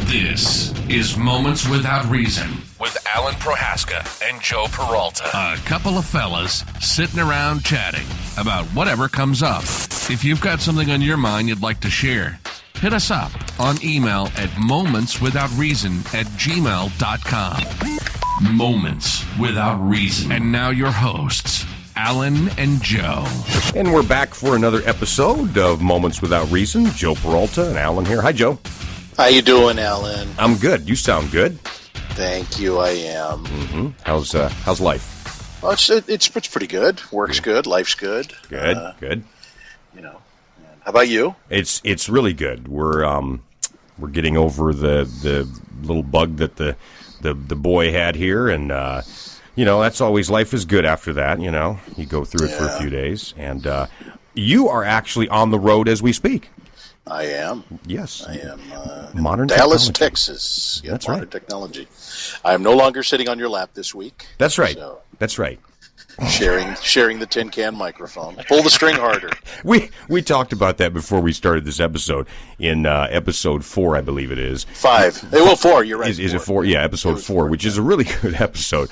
This is Moments Without Reason with Alan Prohaska and Joe Peralta. A couple of fellas sitting around chatting about whatever comes up. If you've got something on your mind you'd like to share, hit us up on email at momentswithoutreason@gmail.com. Moments Without Reason. And now your hosts, Alan and Joe. And we're back for another episode of Moments Without Reason. Joe Peralta and Alan here. Hi, Joe. How you doing, Alan? I'm good. You sound good. Thank you. I am. Mm-hmm. How's life? Well, it's pretty good. Work's good. Life's good. Good. You know. How about you? It's really good. We're getting over the little bug that the boy had here, and that's always, life is good after that. You know, you go through it for a few days, and you are actually on the road as we speak. I am. Yes. I am. Modern Dallas, technology. Texas. Yeah, That's modern right. Technology. I am no longer sitting on your lap this week. That's right. So That's right. sharing the tin can microphone. Pull the string harder. We talked about that before we started this episode in episode 4, I believe it is. 5. Well, 4. You're right. Is it 4? Yeah, episode 4, which is a really good episode.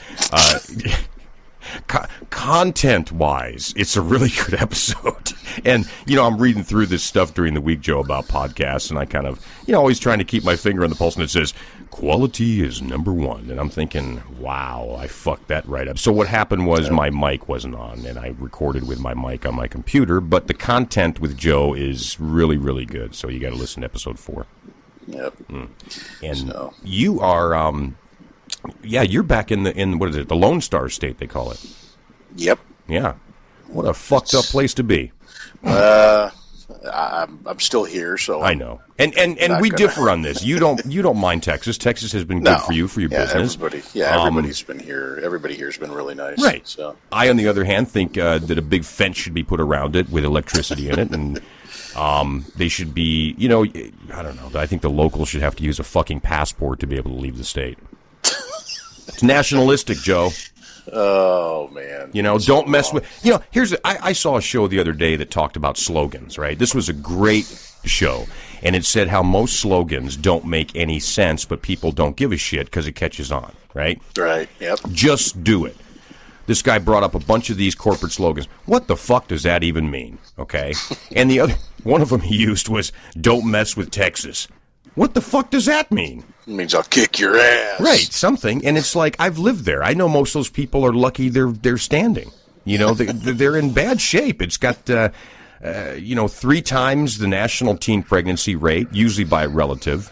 Content-wise, it's a really good episode. And, I'm reading through this stuff during the week, Joe, about podcasts, and I kind of, always trying to keep my finger on the pulse, and it says, quality is number one. And I'm thinking, wow, I fucked that right up. So what happened was my mic wasn't on, and I recorded with my mic on my computer, but the content with Joe is really, really good. So you got to listen to episode 4. Yep. And you are... you're back in what is it, the Lone Star State, they call it. Yep. Yeah. What a fucked up place to be. I'm still here, so I know. And we differ on this. You don't mind Texas. Texas has been good for you, for your business. Everybody's been here. Everybody here's been really nice. Right. So I, on the other hand, think that a big fence should be put around it with electricity in it, and they should be, I don't know. I think the locals should have to use a fucking passport to be able to leave the state. It's nationalistic, Joe. Oh, man. Don't mess with... I saw a show the other day that talked about slogans, right? This was a great show, and it said how most slogans don't make any sense, but people don't give a shit because it catches on, right? Right, yep. Just do it. This guy brought up a bunch of these corporate slogans. What the fuck does that even mean, okay? And the other one of them he used was, don't mess with Texas. What the fuck does that mean? It means I'll kick your ass. Right, something. And it's like, I've lived there. I know most of those people are lucky they're standing. They're in bad shape. It's got, 3 times the national teen pregnancy rate, usually by a relative.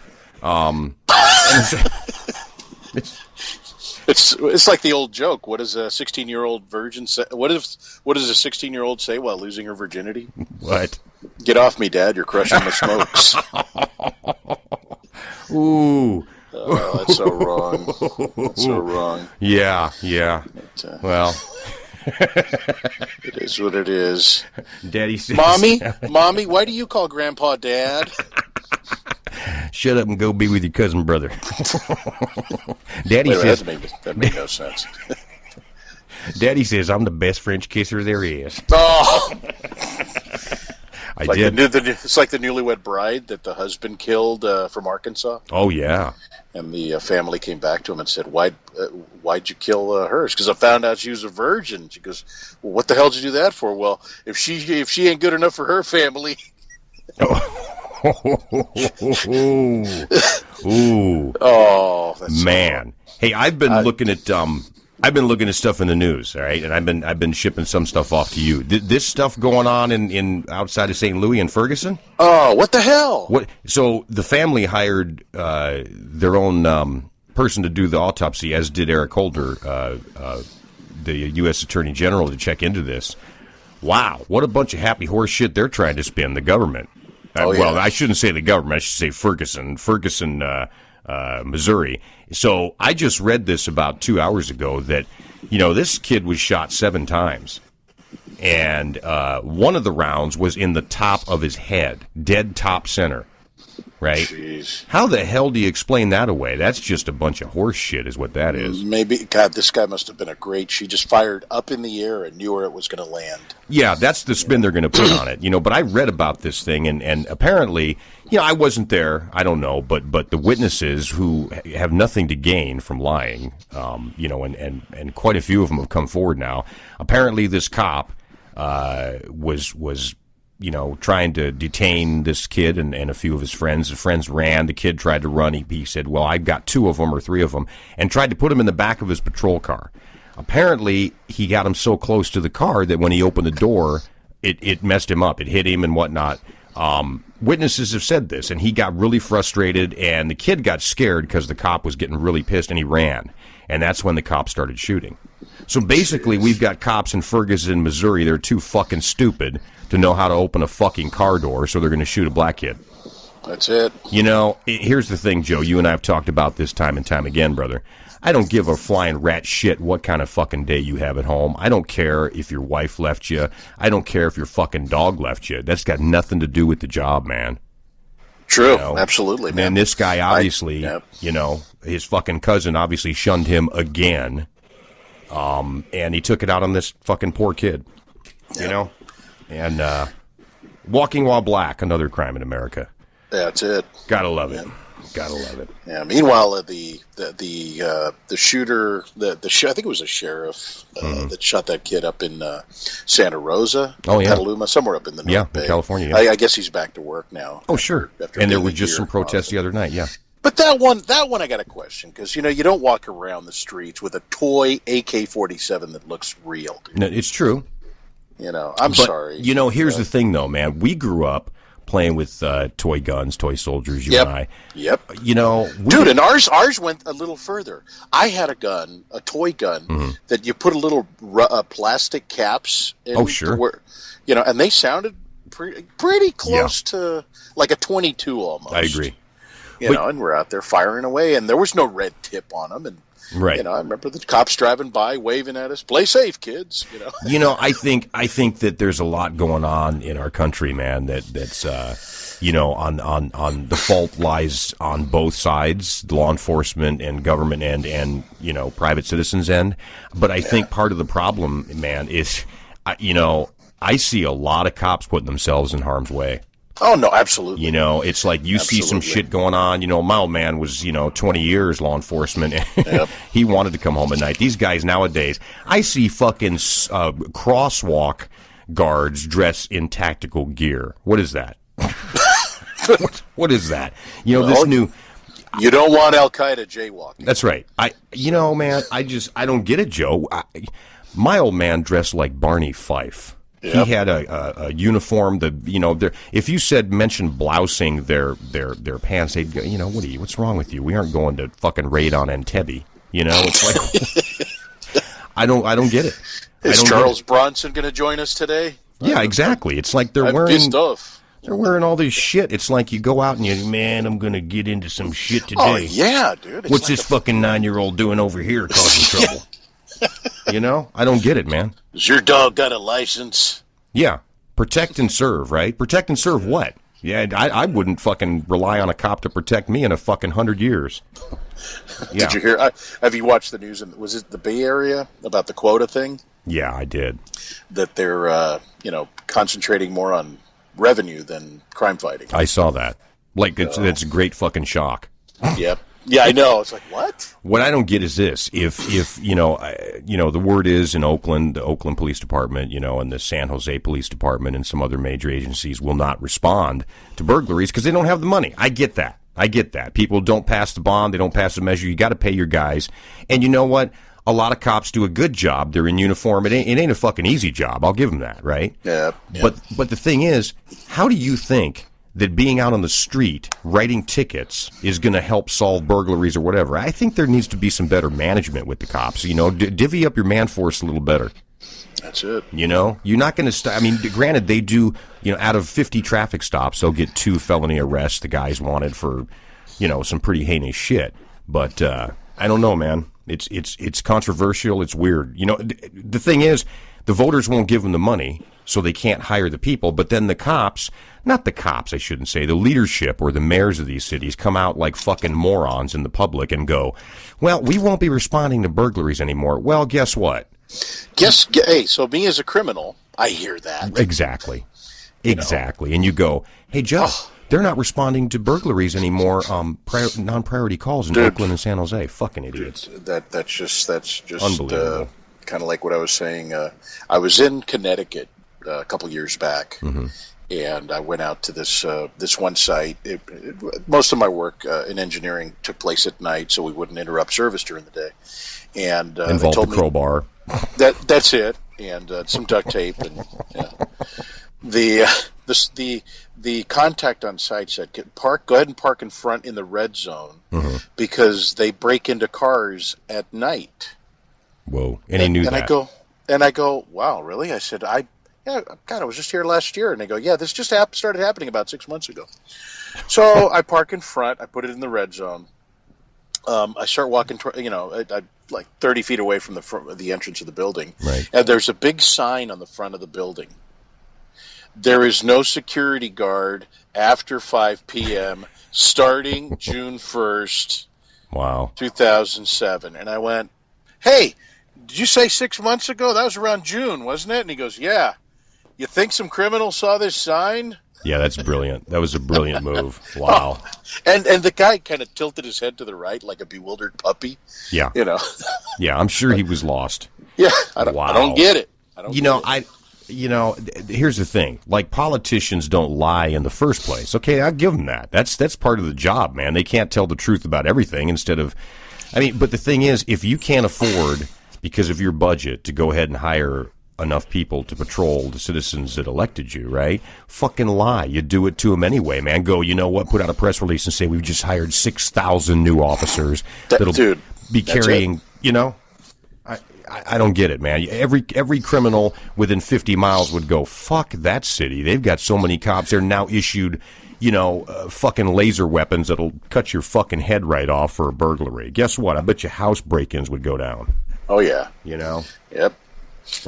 It's like the old joke. What does a 16-year-old virgin say? What does a 16-year-old say while losing her virginity? What? Get off me, Dad. You're crushing the smokes. Ooh. Oh, that's so wrong. That's so wrong. Yeah. But, well. It is what it is. Daddy says... Mommy, why do you call Grandpa Dad? Shut up and go be with your cousin brother. Daddy says... That made no sense. Daddy says I'm the best French kisser there is. Oh! I did. It's like the newlywed bride that the husband killed from Arkansas. Oh, yeah. And the family came back to him and said, "Why'd you kill hers?" Because I found out she was a virgin. She goes, "Well, what the hell did you do that for?" "Well, if she ain't good enough for her family." Ooh. Oh, that's man. Hey, I've been looking at stuff in the news, all right, and I've been shipping some stuff off to you. This stuff going on in outside of St. Louis and Ferguson? Oh, what the hell? What? So the family hired their own person to do the autopsy, as did Eric Holder, the U.S. Attorney General, to check into this. Wow, what a bunch of happy horse shit they're trying to spin, the government. Well, I shouldn't say the government. I should say Ferguson, Missouri. So I just read this about 2 hours ago that, this kid was shot 7 times. And one of the rounds was in the top of his head, dead top center. Right? Jeez. How the hell do you explain that away? That's just a bunch of horse shit is what that is. Maybe, God, this guy must have been she just fired up in the air and knew where it was going to land. Yeah, that's the spin they're going to put on it. But I read about this thing, and apparently, I wasn't there, I don't know, but the witnesses who have nothing to gain from lying, and quite a few of them have come forward now. Apparently this cop was trying to detain this kid and a few of his friends. The friends ran. The kid tried to run. He said, well, I've got 2 of them or 3 of them, and tried to put him in the back of his patrol car. Apparently, he got him so close to the car that when he opened the door, it messed him up. It hit him and whatnot. Witnesses have said this, and he got really frustrated, and the kid got scared because the cop was getting really pissed, and he ran. And that's when the cop started shooting. So basically, we've got cops in Ferguson, Missouri. They're too fucking stupid to know how to open a fucking car door, so they're going to shoot a black kid. That's it. Here's the thing, Joe. You and I have talked about this time and time again, brother. I don't give a flying rat shit what kind of fucking day you have at home. I don't care if your wife left you. I don't care if your fucking dog left you. That's got nothing to do with the job, man. True. Absolutely, man. And this guy obviously, his fucking cousin obviously shunned him again. And he took it out on this fucking poor kid. And walking while black, another crime in America. That's it. Gotta love it. Gotta love it. Yeah. Meanwhile, the shooter, I think it was a sheriff that shot that kid up in Santa Rosa, Petaluma, somewhere up in the North Bay, California. Yeah. I guess he's back to work now. Oh, sure. And there were just some protests the other night. Yeah. But that one I got a question, because you don't walk around the streets with a toy AK-47 that looks real, dude. No, it's true. I'm sorry. Here's the thing, though, man. We grew up playing with toy guns, toy soldiers, you and I. Yep. Dude, and ours went a little further. I had a gun, a toy gun, that you put a little plastic caps in. Oh, sure. And they sounded pretty close to like a 22 almost. I agree. And we're out there firing away, and there was no red tip on them, and right. I remember the cops driving by, waving at us. Play safe, kids. I think that there's a lot going on in our country, man. That's on the fault lies on both sides, law enforcement and government and private citizens end. But I think part of the problem, man, is I see a lot of cops putting themselves in harm's way. Oh, no, absolutely. It's like you see some shit going on. My old man was, 20 years law enforcement. Yep. He wanted to come home at night. These guys nowadays, I see fucking crosswalk guards dressed in tactical gear. What is that? What is that? This new... You don't want Al-Qaeda jaywalking. That's right. Man, I don't get it, Joe. My old man dressed like Barney Fife. Yep. He had a uniform. If you mention blousing their pants, they'd go, what's wrong with you? We aren't going to fucking raid on Entebbe. It's like I don't get it. Is Charles Bronson going to join us today? Yeah, exactly. It's like they're wearing all this shit. It's like you go out and I'm going to get into some shit today. Oh yeah, dude. What's this fucking 9-year-old doing over here causing trouble? I don't get it, man. Does your dog got a license? Yeah. Protect and serve, right? Protect and serve what? Yeah, I wouldn't fucking rely on a cop to protect me in a fucking 100 years. Yeah. Did you hear? Have you watched the news? Was it the Bay Area about the quota thing? Yeah, I did. That they're, concentrating more on revenue than crime fighting. I saw that. That's a great fucking shock. Yep. Yeah, I know. It's like, what? What I don't get is this: if the word is in Oakland, the Oakland Police Department, and the San Jose Police Department and some other major agencies will not respond to burglaries because they don't have the money. I get that. People don't pass the bond. They don't pass the measure. You got to pay your guys. And you know what? A lot of cops do a good job. They're in uniform. It ain't a fucking easy job. I'll give them that, right? Yeah. But the thing is, how do you think that being out on the street writing tickets is going to help solve burglaries or whatever? I think there needs to be some better management with the cops. Divvy up your man force a little better. That's it. You're not going to granted, they do, out of 50 traffic stops, they'll get 2 felony arrests. The guy's wanted for, some pretty heinous shit. But I don't know, man. It's controversial. It's weird. The thing is, The voters won't give them the money, so they can't hire the people. But then the cops, not the cops, I shouldn't say, the leadership or the mayors of these cities come out like fucking morons in the public and go, well, we won't be responding to burglaries anymore. Well, guess what? Hey, so me as a criminal, I hear that. Exactly. And you go, hey, Joe, they're not responding to burglaries anymore, non-priority calls in Oakland and San Jose. Fucking idiots. That's just unbelievable. Kind of like what I was saying. I was in Connecticut a couple years back, and I went out to this one site. Most of my work in engineering took place at night, so we wouldn't interrupt service during the day. And involved the crowbar. That's it, and some duct tape, and the contact on site said, go ahead and park in front in the red zone because they break into cars at night. Whoa! And he knew that. I go, wow, really? I said, I was just here last year. And they go, yeah, this just started happening about 6 months ago. So I park in front. I put it in the red zone. I start walking, I like 30 feet away from the entrance of the building. Right. And there's a big sign on the front of the building. There is no security guard after 5 p.m. starting June 1st, wow, 2007. And I went, hey, did you say 6 months ago? That was around June, wasn't it? And he goes, yeah. You think some criminal saw this sign? Yeah, that's brilliant. That was a brilliant move. Wow. And the guy kind of tilted his head to the right like a bewildered puppy. Yeah. Yeah, I'm sure he was lost. Yeah, I don't get it. Here's the thing. Like, politicians don't lie in the first place. Okay, I'll give them that. That's part of the job, man. They can't tell the truth about everything but the thing is, if you can't afford, because of your budget, to go ahead and hire enough people to patrol the citizens that elected you, right? Fucking lie. You do it to them anyway, man. Go, you know what? Put out a press release and say we've just hired 6,000 new officers that'll be carrying, I don't get it, man. Every criminal within 50 miles would go, fuck that city. They've got so many cops. They're now issued, fucking laser weapons that'll cut your fucking head right off for a burglary. Guess what? I bet you house break-ins would go down. Oh, yeah. Yep.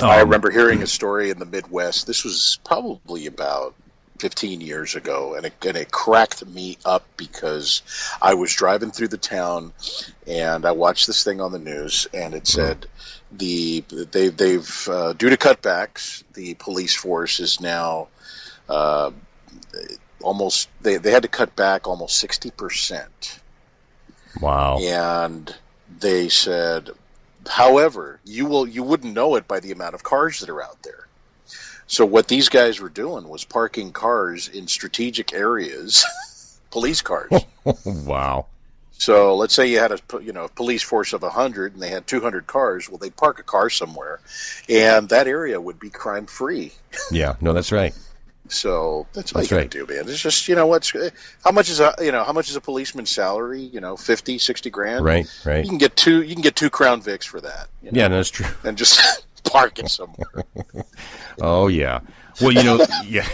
I remember hearing a story in the Midwest. This was probably about 15 years ago, and it cracked me up because I was driving through the town, and I watched this thing on the news, and it said they've due to cutbacks, the police force is now almost they had to cut back almost 60%. Wow. And they said, however, you wouldn't know it by the amount of cars that are out there. So what these guys were doing was parking cars in strategic areas, police cars. Wow. So let's say you had a police force of 100 and they had 200 cars. Well, they'd park a car somewhere, and that area would be crime free. Yeah, no, that's right. So that's what you gotta do, man. It's just, how much is a policeman's salary? 50, 60 grand. Right. You can get two Crown Vics for that. Yeah, no, that's true. And just park it somewhere. Oh yeah. Well, yeah.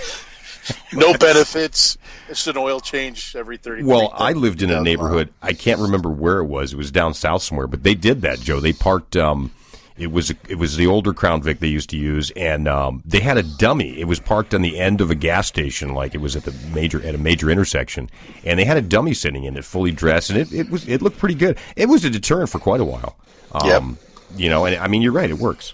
No benefits. It's an oil change every 30 Well, I lived in a neighborhood. I can't remember where it was. It was down south somewhere, but they did that, Joe. They parked. It was the older Crown Vic they used to use, and they had a dummy. It was parked on the end of a gas station, like it was at a major intersection, and they had a dummy sitting in it, fully dressed, and it looked pretty good. It was a deterrent for quite a while. Yep. And I mean, you're right. It works.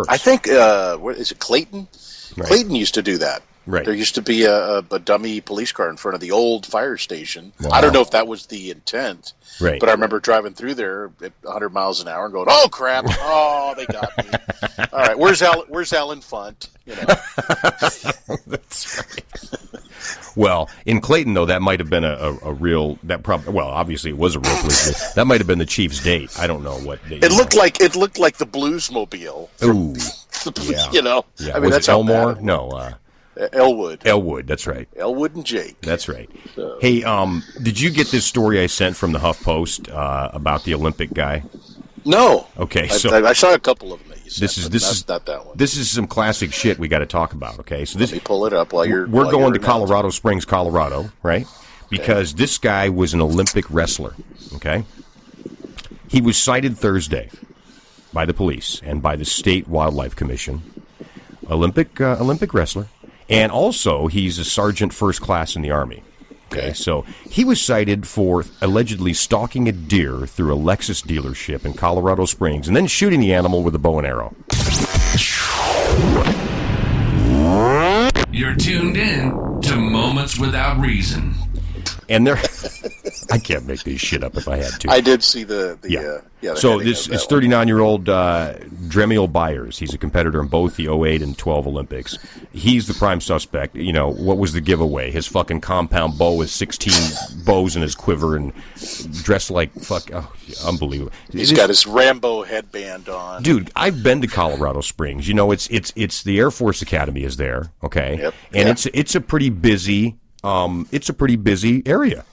I think what is it, Clayton? Right. Clayton used to do that. Right. There used to be a dummy police car in front of the old fire station. Wow. I don't know if that was the intent, right? But I remember driving through there at 100 miles an hour and going, "Oh crap! Oh, they got me! All right, where's Alan Funt?" That's right. Well, in Clayton, though, that might have been a real obviously it was a real police. That might have been the chief's date. I don't know what. It looked like the Bluesmobile. Ooh, yeah. Yeah. I mean, that's Elmore? How No. Elwood, that's right. Elwood and Jake. That's right. Hey, did you get this story I sent from the HuffPost about the Olympic guy? No. Okay, I saw a couple of them that you sent. This is not that one. This is some classic shit we got to talk about. Okay, so let me pull it up while you're. We're going to Colorado Springs, Colorado, right? Because this guy was an Olympic wrestler. Okay, he was cited Thursday by the police and by the State Wildlife Commission Olympic wrestler. And also, he's a sergeant first class in the Army. Okay, so he was cited for allegedly stalking a deer through a Lexus dealership in Colorado Springs and then shooting the animal with a bow and arrow. You're tuned in to Moments Without Reason. And there, I can't make this shit up if I had to. I did see the so this is 39-year-old Dremiel Byers. He's a competitor in both the 08 and 12 Olympics. He's the prime suspect. You know, what was the giveaway? His fucking compound bow with 16 bows in his quiver and dressed like unbelievable. He's got his Rambo headband on. Dude, I've been to Colorado Springs. You know, it's the Air Force Academy is there, okay? Yep. And it's a pretty busy area.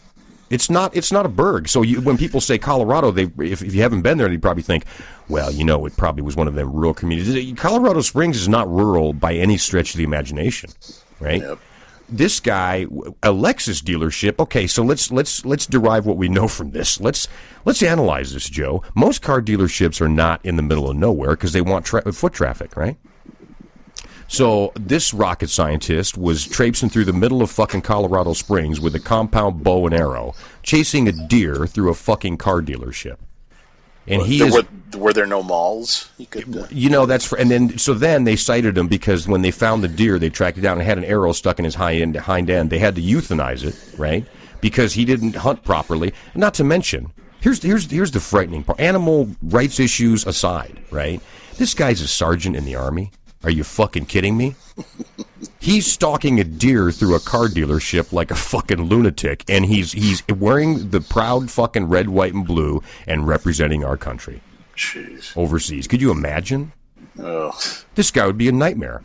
It's not a burg. So when people say Colorado, if you haven't been there, they probably think, well, you know, it probably was one of them rural communities. Colorado Springs is not rural by any stretch of the imagination, right? Yep. This guy, a Lexus dealership. Okay, so let's derive what we know from this. Let's analyze this, Joe. Most car dealerships are not in the middle of nowhere because they want foot traffic, right? So this rocket scientist was traipsing through the middle of fucking Colorado Springs with a compound bow and arrow, chasing a deer through a fucking car dealership. And were there no malls? You know, and then they cited him because when they found the deer, they tracked it down and had an arrow stuck in his hind end. They had to euthanize it, right? Because he didn't hunt properly. Not to mention, here's the frightening part. Animal rights issues aside, right? This guy's a sergeant in the Army. Are you fucking kidding me? He's stalking a deer through a car dealership like a fucking lunatic, and he's wearing the proud fucking red, white, and blue and representing our country. Jeez. Overseas. Could you imagine? Oh. This guy would be a nightmare.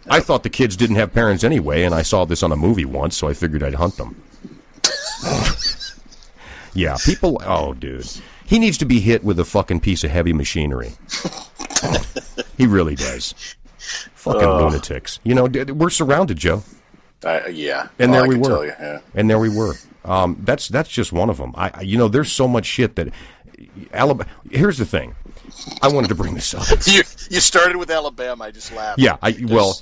I thought the kids didn't have parents anyway, and I saw this on a movie once, so I figured I'd hunt them. Yeah, people... Oh, dude. He needs to be hit with a fucking piece of heavy machinery. He really does. Fucking lunatics. You know, we're surrounded, Joe. Yeah. And there we were. Tell you, yeah. And there we were. That's just one of them. There's so much shit that Alabama. Here's the thing. I wanted to bring this up. You started with Alabama. I just laughed. Yeah.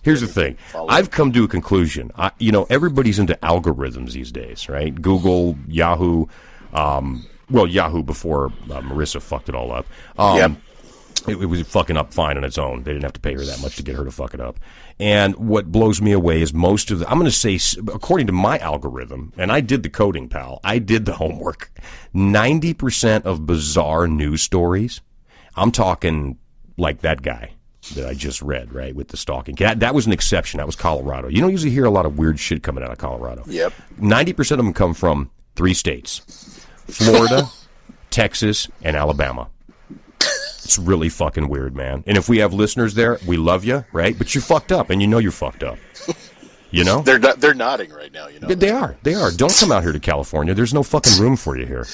Here's the thing. I've come to a conclusion. Everybody's into algorithms these days, right? Google, Yahoo. Yahoo before Marissa fucked it all up. Yep. It was fucking up fine on its own. They didn't have to pay her that much to get her to fuck it up. And what blows me away is most of I'm going to say, according to my algorithm, and I did the coding, pal, I did the homework, 90% of bizarre news stories, I'm talking like that guy that I just read, right, with the stalking. That was an exception. That was Colorado. You don't usually hear a lot of weird shit coming out of Colorado. Yep. 90% of them come from 3 states, Florida, Texas, and Alabama. It's really fucking weird, man. And if we have listeners there, we love you, right? But you fucked up, and you know you're fucked up. You know? They're nodding right now, you know? They are. Don't come out here to California. There's no fucking room for you here.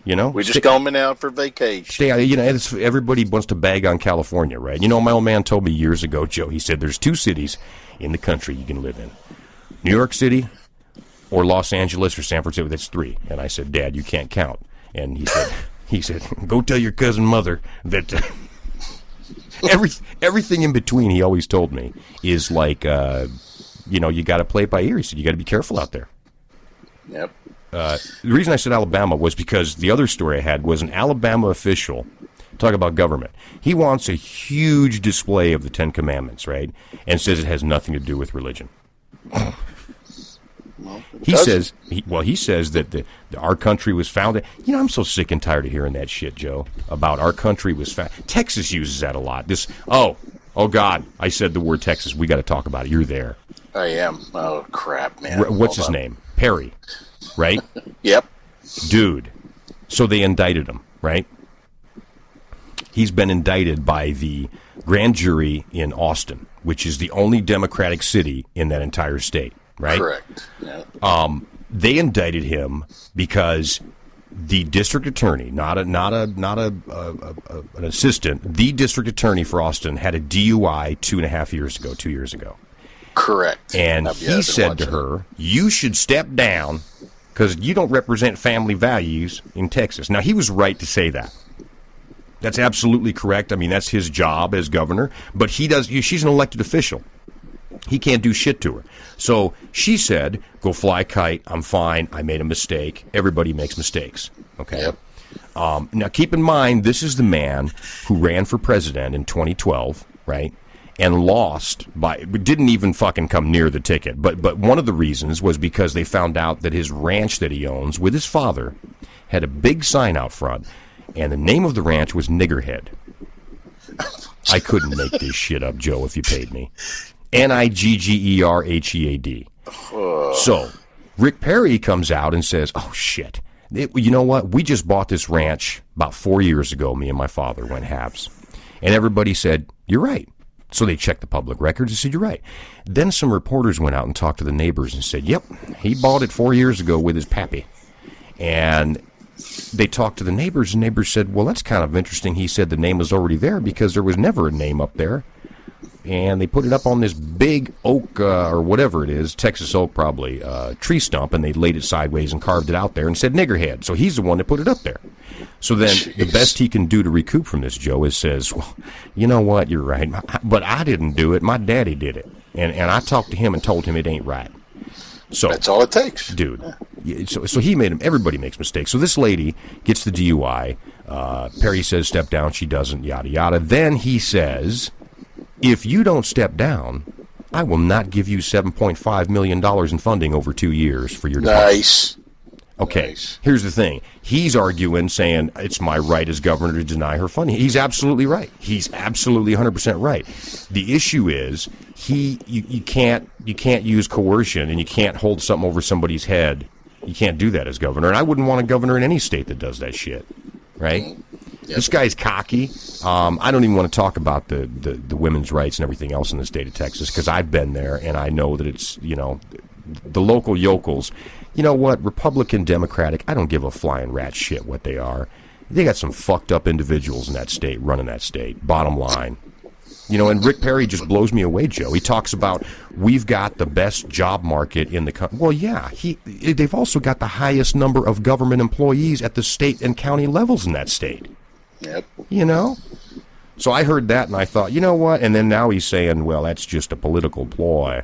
You know? We're just going out for vacation. Stay out. Everybody wants to bag on California, right? You know, my old man told me years ago, Joe, he said there's 2 cities in the country you can live in. New York City or Los Angeles or San Francisco. That's 3. And I said, Dad, you can't count. And he said, go tell your cousin mother that everything in between, he always told me, is like, you got to play it by ear. He said, you got to be careful out there. Yep. The reason I said Alabama was because the other story I had was an Alabama official, talk about government. He wants a huge display of the 10 Commandments, right? And says it has nothing to do with religion. Well, he says that our country was founded. You know, I'm so sick and tired of hearing that shit, Joe, about our country was founded. Texas uses that a lot. Oh God, I said the word Texas. We got to talk about it. You're there. I am. Oh, crap, man. What's his name? Perry, right? Yep. Dude. So they indicted him, right? He's been indicted by the grand jury in Austin, which is the only Democratic city in that entire state. Right? Correct. Yeah. They indicted him because the district attorney, not an assistant, the district attorney for Austin had a DUI 2 years ago. Correct. And he said to her, "You should step down because you don't represent family values in Texas." Now he was right to say that. That's absolutely correct. I mean, that's his job as governor. But she's an elected official. He can't do shit to her. So she said, go fly a kite. I'm fine. I made a mistake. Everybody makes mistakes. Okay. Yep. Now, keep in mind, this is the man who ran for president in 2012, right? And lost didn't even fucking come near the ticket. But one of the reasons was because they found out that his ranch that he owns with his father had a big sign out front, and the name of the ranch was Niggerhead. I couldn't make this shit up, Joe, if you paid me. Niggerhead. So, Rick Perry comes out and says, oh, shit. You know what? We just bought this ranch about 4 years ago, me and my father went halves. And everybody said, you're right. So they checked the public records and said, you're right. Then some reporters went out and talked to the neighbors and said, yep, he bought it 4 years ago with his pappy. And they talked to the neighbors, and neighbors said, well, that's kind of interesting. He said the name was already there because there was never a name up there. And they put it up on this big oak, or whatever it is, Texas oak probably, tree stump, and they laid it sideways and carved it out there and said Niggerhead. So he's the one that put it up there. So then the best he can do to recoup from this, Joe, is says, well, you know what, you're right, but I didn't do it. My daddy did it. And I talked to him and told him it ain't right. So that's all it takes. Dude. So he made him. Everybody makes mistakes. So this lady gets the DUI. Perry says step down. She doesn't, yada, yada. Then he says, if you don't step down, I will not give you $7.5 million in funding over 2 years for your department. Nice. Okay, nice. Here's the thing. He's arguing, saying it's my right as governor to deny her funding. He's absolutely right. He's absolutely 100% right. The issue is you can't use coercion, and you can't hold something over somebody's head. You can't do that as governor. And I wouldn't want a governor in any state that does that shit, right? Yep. This guy's cocky. I don't even want to talk about the women's rights and everything else in the state of Texas, because I've been there, and I know that it's, the local yokels. You know what? Republican, Democratic, I don't give a flying rat shit what they are. They got some fucked up individuals in that state running that state, bottom line. And Rick Perry just blows me away, Joe. He talks about we've got the best job market in the country. Well, yeah, they've also got the highest number of government employees at the state and county levels in that state. Yep. So I heard that, and I thought, you know what? And then now he's saying, well, that's just a political ploy.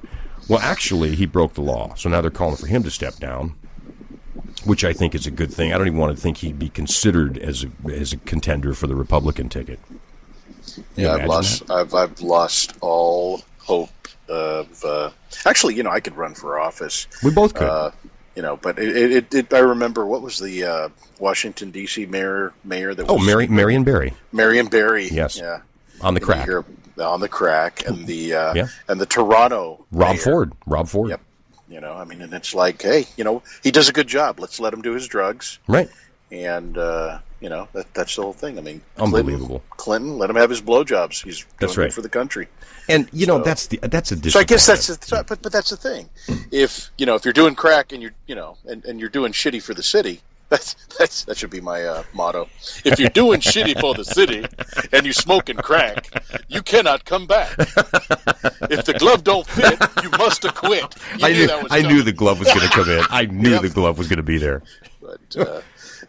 Well, actually, he broke the law, so now they're calling for him to step down, which I think is a good thing. I don't even want to think he'd be considered as a contender for the Republican ticket. Yeah, I've lost all hope of. Actually, I could run for office. We both could. But I remember, what was the Washington D.C. mayor that was Marion Barry. Marion Barry. Yes. Yeah. On the crack. On the crack, and the Toronto Rob mayor. Ford. Yep. And it's like, hey, he does a good job. Let's let him do his drugs. Right. And that's the whole thing. I mean, unbelievable. Clinton, let him have his blowjobs. He's doing good for the country. And that's a disappointment. So I guess but that's the thing. If you're doing crack and and you're doing shitty for the city, that should be my motto. If you're doing shitty for the city and you're smoking crack, you cannot come back. If the glove don't fit, you must have quit. I knew the glove was going to come in. I knew the glove was going to be there. But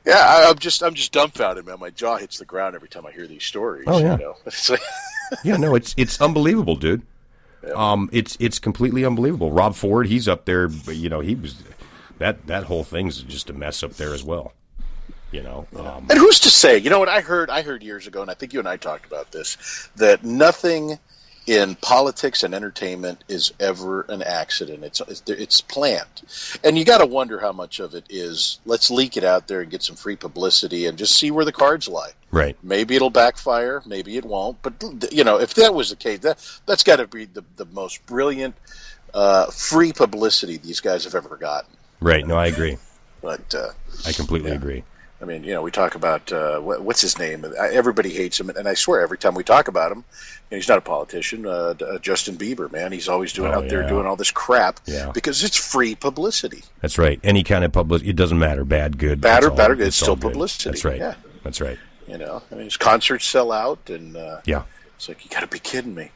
I'm just dumbfounded, man. My jaw hits the ground every time I hear these stories. Oh yeah. It's like yeah, no, it's unbelievable, dude. Yeah. It's completely unbelievable. Rob Ford, he's up there. He was. That whole thing's just a mess up there as well, And who's to say? You know what I heard years ago, and I think you and I talked about this, that nothing in politics and entertainment is ever an accident. It's planned, and you got to wonder how much of it is let's leak it out there and get some free publicity and just see where the cards lie. Right. Maybe it'll backfire. Maybe it won't. But if that was the case, that's got to be the most brilliant free publicity these guys have ever gotten. Right. No, I agree. But I completely agree. I mean, we talk about what's his name. Everybody hates him, and I swear every time we talk about him, he's not a politician. Justin Bieber, man, he's always doing there doing all this crap because it's free publicity. That's right. Any kind of publicity, it doesn't matter, bad, good, bad or good, it's still publicity. That's right. Yeah. That's right. His concerts sell out, and it's like, you got to be kidding me.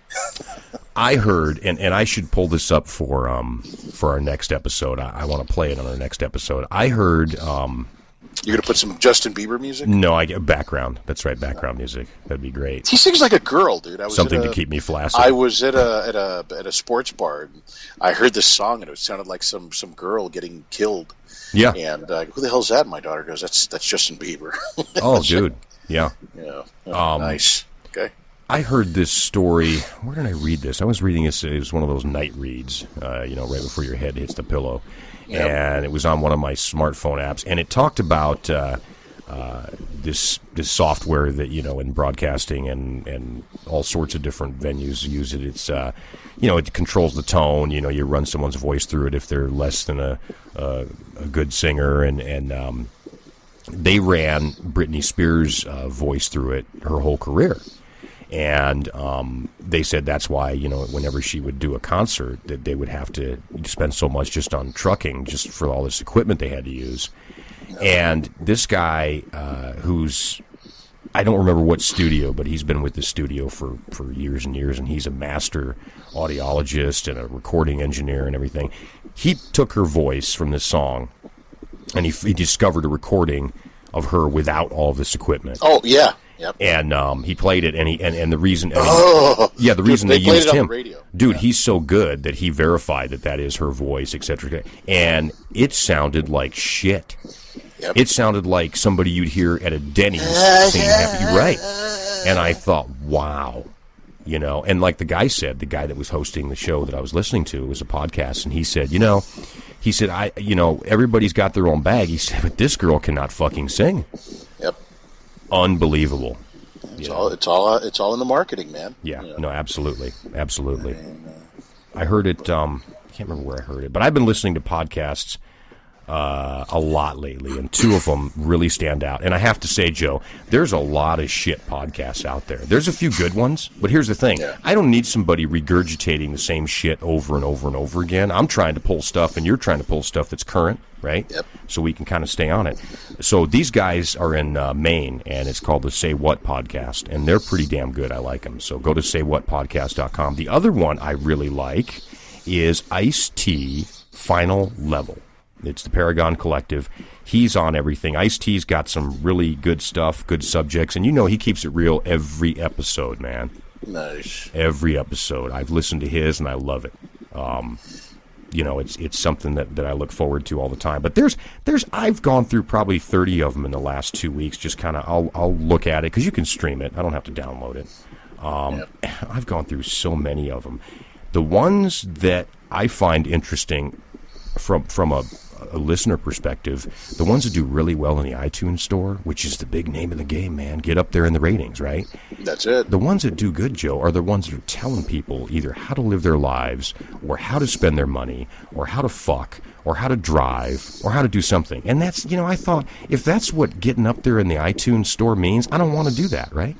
I heard, and I should pull this up for our next episode. I want to play it on our next episode. I heard You're going to put some Justin Bieber music? No, I get background. That's right, background music. That'd be great. He sings like a girl, dude. Something to keep me flaccid. I was at a sports bar, and I heard this song, and it sounded like some girl getting killed. Yeah. And who the hell's that? My daughter goes, that's Justin Bieber. Oh, dude. Yeah. Yeah. Oh, nice. Okay. I heard this story. Where did I read this? I was reading this. It was one of those night reads, right before your head hits the pillow. Yep. And it was on one of my smartphone apps. And it talked about this software that, in broadcasting and all sorts of different venues use it. It's, it controls the tone. You run someone's voice through it if they're less than a good singer. And they ran Britney Spears' voice through it her whole career. And they said that's why, whenever she would do a concert, that they would have to spend so much just on trucking, just for all this equipment they had to use. And this guy, I don't remember what studio, but he's been with the studio for years and years, and he's a master audiologist and a recording engineer and everything. He took her voice from this song, and he discovered a recording of her without all this equipment. Oh, yeah. Yep. And he played it, and the reason, the reason they used him, dude, he's so good that he verified that is her voice, etc. And it sounded like shit. Yep. It sounded like somebody you'd hear at a Denny's singing "Happy," right? And I thought, wow, and like the guy that was hosting the show that I was listening to, it was a podcast, and he said, everybody's got their own bag. He said, but this girl cannot fucking sing. Yep. Unbelievable. It's all in the marketing, man. Yeah. No, absolutely. I heard it. I can't remember where I heard it, but I've been listening to podcasts a lot lately, and two of them really stand out. And I have to say, Joe, there's a lot of shit podcasts out there. There's a few good ones, but here's the thing. Yeah. I don't need somebody regurgitating the same shit over and over and over again. I'm trying to pull stuff, and you're trying to pull stuff that's current, right? Yep. So we can kind of stay on it. So these guys are in Maine, and it's called the Say What Podcast, and they're pretty damn good. I like them. So go to saywhatpodcast.com. The other one I really like is Ice-T Final Level. It's the Paragon Collective. He's on everything. Ice-T's got some really good stuff, good subjects, and he keeps it real every episode, man. Nice. Every episode. I've listened to his, and I love it. It's something that I look forward to all the time. But I've gone through probably 30 of them in the last 2 weeks. Just kind of, I'll look at it because you can stream it. I don't have to download it. I've gone through so many of them. The ones that I find interesting from a listener perspective, the ones that do really well in the iTunes store, which is the big name of the game, man, get up there in the ratings, right? That's it. The ones that do good, Joe, are the ones that are telling people either how to live their lives, or how to spend their money, or how to fuck, or how to drive, or how to do something. And that's, I thought, if that's what getting up there in the iTunes store means, I don't want to do that, right?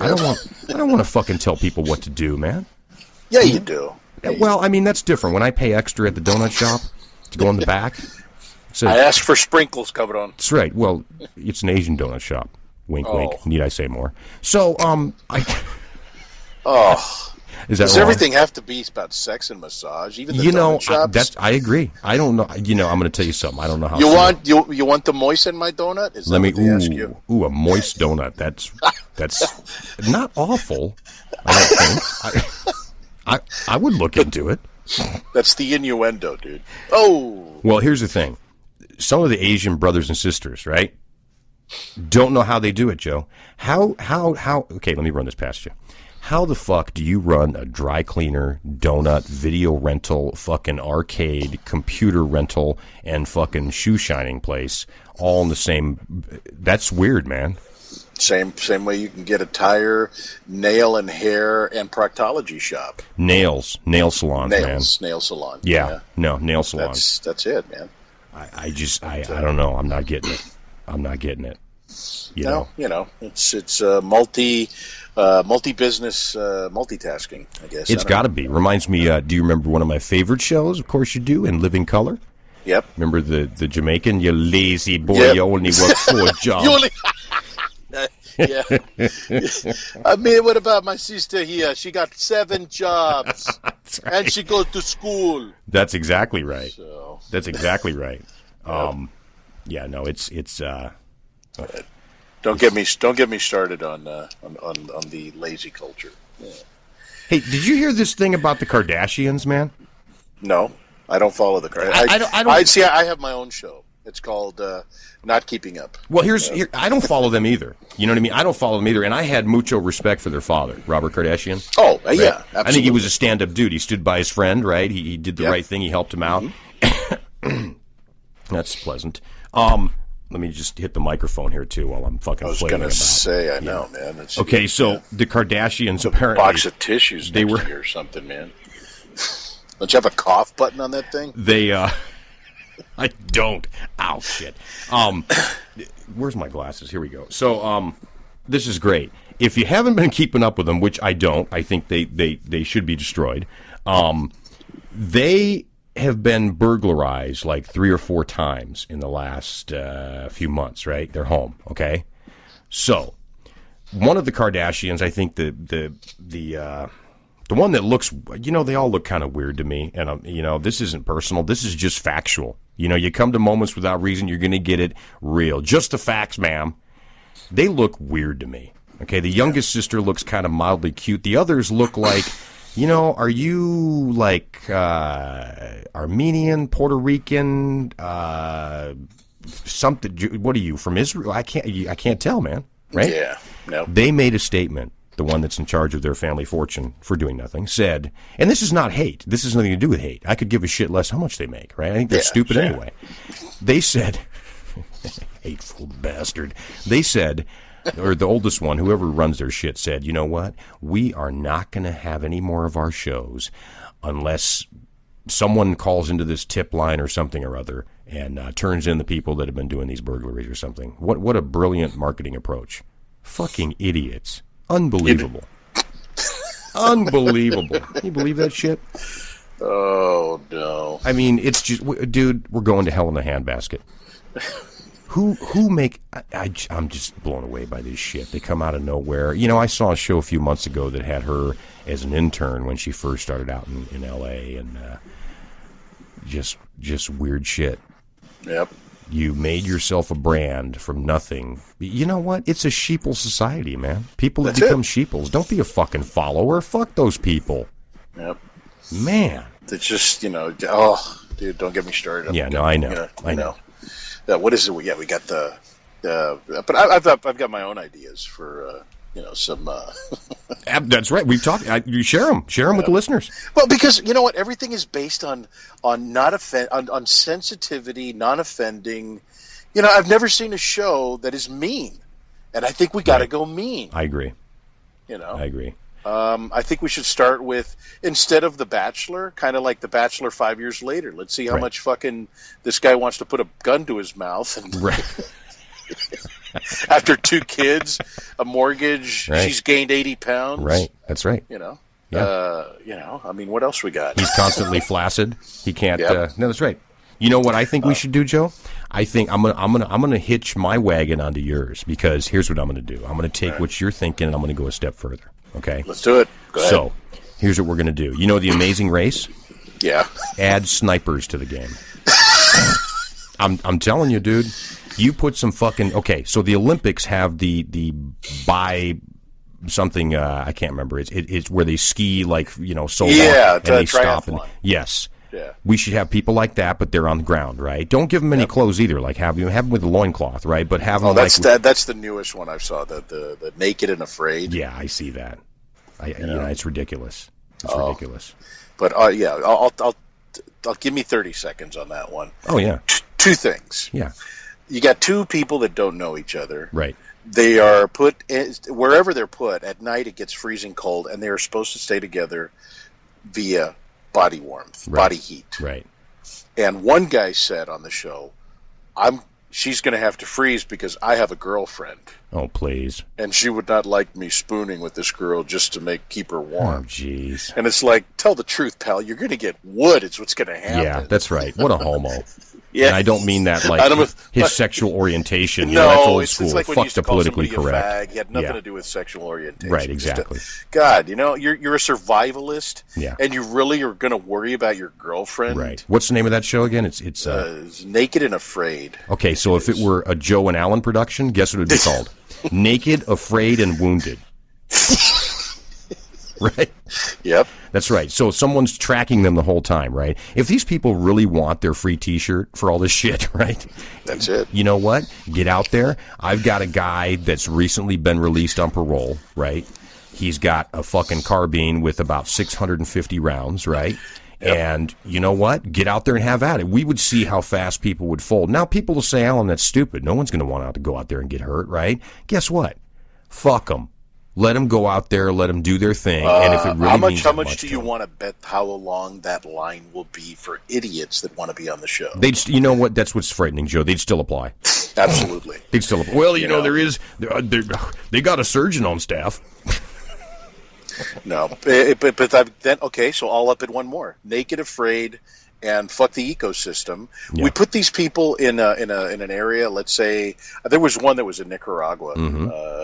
I don't want to fucking tell people what to do, man. Yeah, you do. Well, I mean, that's different. When I pay extra at the donut shop to go in the back, I asked for sprinkles covered on. That's right. Well, it's an Asian donut shop. Wink, wink. Need I say more? So, Does everything have to be about sex and massage? Even the donut shops? I agree. I don't know. I'm going to tell you something. I don't know how. You want the moist in my donut? Let me. A moist donut. That's not awful. I don't think. I would look into it. That's the innuendo, dude. Oh. Well, here's the thing. Some of the Asian brothers and sisters, right, don't know how they do it, Joe. How, okay, let me run this past you. How the fuck do you run a dry cleaner, donut, video rental, fucking arcade, computer rental, and fucking shoe shining place all in the same? That's weird, man. Same way you can get a tire, nail and hair, and proctology shop. Nail salons, man. Nail salon. Yeah. No, nail salons. That's it, man. I don't know. I'm not getting it. You know, it's multi-business multitasking, I guess. It's got to be. Reminds me, do you remember one of my favorite shows? Of course you do, In Living Color. Yep. Remember the Jamaican? You lazy boy, yep. You only work 4 jobs. Yeah. I mean, what about my sister here? She got 7 jobs, right. And she goes to school. That's exactly right. That's exactly right. Yeah, no, it's. Don't get me started on the lazy culture. Yeah. Hey, did you hear this thing about the Kardashians, man? No, I don't follow the Kardashians. I have my own show. It's called Not Keeping Up. Well, I don't follow them either. You know what I mean? I don't follow them either, and I had mucho respect for their father, Robert Kardashian. Oh, right? Yeah, absolutely. I think he was a stand-up dude. He stood by his friend, right? He did the right thing. He helped him out. Mm-hmm. That's pleasant. Let me just hit the microphone here, too, while I'm fucking flailing about. I was going to say, I know, man. Okay, so the Kardashians apparently... box of tissues next to you or something, man. Don't you have a cough button on that thing? I don't. Ow, shit. Where's my glasses? Here we go. So, this is great. If you haven't been keeping up with them, which I don't, I think they should be destroyed. They have been burglarized like 3 or 4 times in the last few months, right? They're home, okay? So, one of the Kardashians, I think the one that looks, they all look kind of weird to me. And, this isn't personal. This is just factual. You come to Moments Without Reason, you're going to get it real. Just the facts, ma'am. They look weird to me. Okay, the youngest sister looks kind of mildly cute. The others look like, are you like Armenian, Puerto Rican, something? What are you, from Israel? I can't tell, man. Right? Yeah. No. They made a statement. The one that's in charge of their family fortune for doing nothing, said, and this is not hate. This has nothing to do with hate. I could give a shit less how much they make, right? I think they're stupid anyway. They said, hateful bastard. They said, or the oldest one, whoever runs their shit, said, you know what? We are not going to have any more of our shows unless someone calls into this tip line or something or other and turns in the people that have been doing these burglaries or something. What a brilliant marketing approach. Fucking idiots. Unbelievable. Unbelievable. Can you believe that shit? Oh, no. I mean, it's just, dude, we're going to hell in a handbasket. I'm just blown away by this shit. They come out of nowhere. I saw a show a few months ago that had her as an intern when she first started out in L.A., and just weird shit. Yep. You made yourself a brand from nothing. You know what? It's a sheeple society, man. People have become sheeples. Don't be a fucking follower. Fuck those people. Yep. Man. It's just, dude, don't get me started. I know. I know. What is it? Yeah, we got but I've got my own ideas for, some... That's right. We've talked. You share them. Share them with the listeners. Well, because you know what, everything is based on sensitivity, non-offending. I've never seen a show that is mean, and I think we got to go mean. I agree. I agree. I think we should start with, instead of The Bachelor, kind of like The Bachelor 5 years later. Let's see how much fucking this guy wants to put a gun to his mouth and. Right. After 2 kids, a mortgage, she's gained 80 pounds. Right, that's right. Yeah. I mean, what else we got? He's constantly flaccid. He can't. No, that's right. You know what I think we should do, Joe? I think I'm gonna hitch my wagon onto yours, because here's what I'm gonna do. I'm gonna take what you're thinking and I'm gonna go a step further. Okay. Let's do it. Go ahead. So, here's what we're gonna do. The Amazing Race? Yeah. Add snipers to the game. I'm telling you, dude. You put some fucking... Okay, so the Olympics have the buy something, I can't remember. It's where they ski, like, sold off, and they stop. And, yes. Yeah. We should have people like that, but they're on the ground, right? Don't give them any clothes either. Like, have them with a loincloth, right? But have them that's the newest one I saw, the Naked and Afraid. Yeah, I see that. It's ridiculous. It's ridiculous. But, I'll give me 30 seconds on that one. Oh, yeah. 2 things. Yeah. You got 2 people that don't know each other. Right. They are put wherever they're put. At night, it gets freezing cold, and they are supposed to stay together via body warmth, body heat. Right. And one guy said on the show, she's going to have to freeze because I have a girlfriend. Oh, please. And she would not like me spooning with this girl just to keep her warm. Oh, jeez. And it's like, tell the truth, pal. You're going to get wood. It's what's going to happen. Yeah, that's right. What a homo. Yeah. And I don't mean that like his sexual orientation. No, that's old school. It's like when Fuck you used to the politically call correct. A fag. It had nothing to do with sexual orientation. Right, exactly. God, you're a survivalist, yeah. and you really are going to worry about your girlfriend. Right. What's the name of that show again? It's Naked and Afraid. Okay, so if it were a Joe and Alan production, guess what it would be called? Naked, Afraid, and Wounded. Right? Yep. That's right. So someone's tracking them the whole time, right? If these people really want their free T-shirt for all this shit, right? That's it. You know what? Get out there. I've got a guy that's recently been released on parole, right? He's got a fucking carbine with about 650 rounds, right? Yep. And you know what? Get out there and have at it. We would see how fast people would fold. Now people will say, Alan, that's stupid. No one's going to want to go out there and get hurt, right? Guess what? Fuck them. Let them go out there, let them do their thing, and if it really how much do you want to bet how long that line will be for idiots that want to be on the show? You know what? That's what's frightening, Joe. They'd still apply. Absolutely. They'd still apply. Well, you know, they got a surgeon on staff. No, but then okay, so all up in one more: Naked, Afraid, and fuck the ecosystem. Yeah. We put these people in an area. Let's say there was one that was in Nicaragua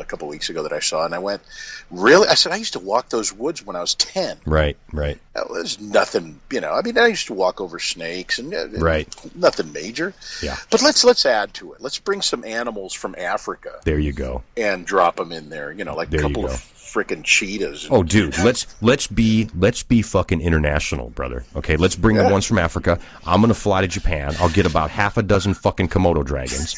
a couple of weeks ago that I saw, and I went, really? I said I used to walk those woods when I was 10. Right. There's nothing, I mean, I used to walk over snakes and nothing major. Yeah. But let's add to it. Let's bring some animals from Africa. There you go. And drop them in there. Like a couple of freaking cheetahs. Oh, dude, let's be fucking international, brother. Okay, let's bring the ones from Africa. I'm gonna fly to Japan. I'll get about half a dozen fucking Komodo dragons.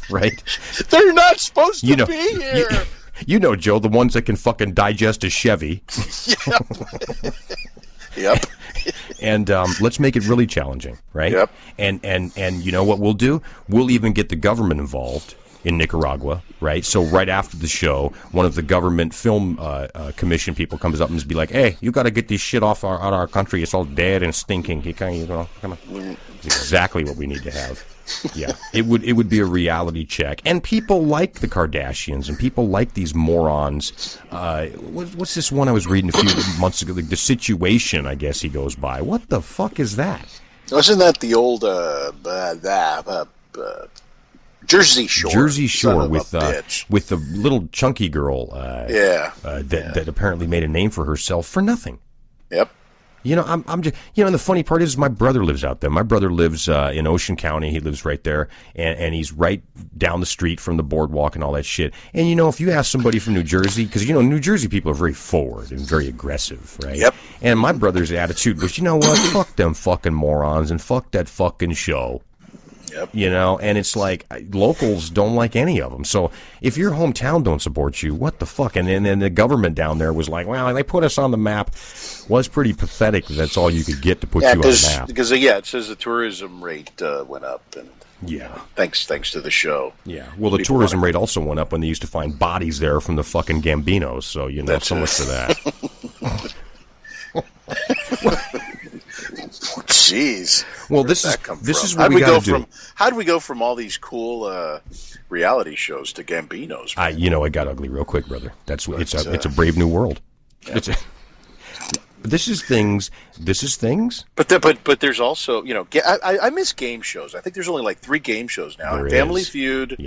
Right. They're not supposed to be here. You know, Joe, the ones that can fucking digest a Chevy. Yep. And let's make it really challenging, right? Yep. And you know what we'll do? We'll even get the government involved in Nicaragua, right? So right after the show, one of the government film commission people comes up and just be like, "Hey, you got to get this shit off our country. It's all dead and stinking. Come on." It's exactly what we need to have. Yeah, it would be a reality check, and people like the Kardashians, and people like these morons. What's this one I was reading a few months ago? Like The Situation, I guess he goes by. What the fuck is that? Wasn't that the old Jersey Shore? Jersey Shore with the little chunky girl. That apparently made a name for herself for nothing. Yep. I'm just, and the funny part is my brother lives out there. My brother lives in Ocean County. He lives right there, and he's right down the street from the boardwalk and all that shit. And, if you ask somebody from New Jersey, because, New Jersey people are very forward and very aggressive, right? Yep. And my brother's attitude was, you know what, fuck them fucking morons and fuck that fucking show. Yep. And it's like locals don't like any of them. So if your hometown don't support you, what the fuck? And then the government down there was like, well, they put us on the map. Was pretty pathetic. That's all you could get to put you on the map. Because it says the tourism rate went up, and thanks to the show. Yeah. Well, the tourism rate also went up when they used to find bodies there from the fucking Gambinos. So That's so much for that. Jeez. Well, this is what we got to do. How do we go from all these cool reality shows to Gambinos? It got ugly real quick, brother. It's a brave new world. Yeah. This is things. But there's also, I miss game shows. I think there's only like 3 game shows now. Family Feud,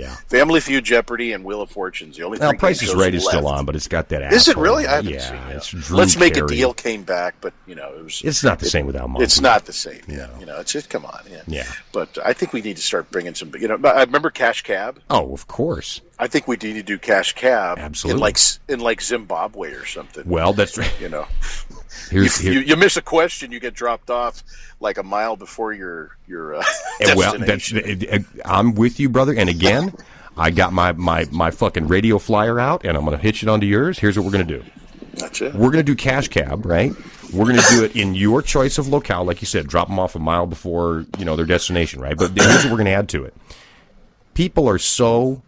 Jeopardy, and Wheel of Fortune's the only 3 Price game is shows Right is left. still on, but it's got that asshole. Is it really? I haven't seen it. It's Drew Let's Make Carey. a Deal came back, but it's not the same without Monty. It's not the same. No. It's just come on. Yeah. But I think we need to start bringing some. I remember Cash Cab. Oh, of course. I think we need to do Cash Cab. Absolutely. In like Zimbabwe or something. Well, that's right. You miss a question, you get dropped off like a mile before your destination. Well, I'm with you, brother. And again, I got my fucking radio flyer out, and I'm going to hitch it onto yours. Here's what we're going to do. That's it. We're going to do Cash Cab, right? We're going to do it in your choice of locale, like you said. Drop them off a mile before their destination, right? But here's what we're going to add to it. People are so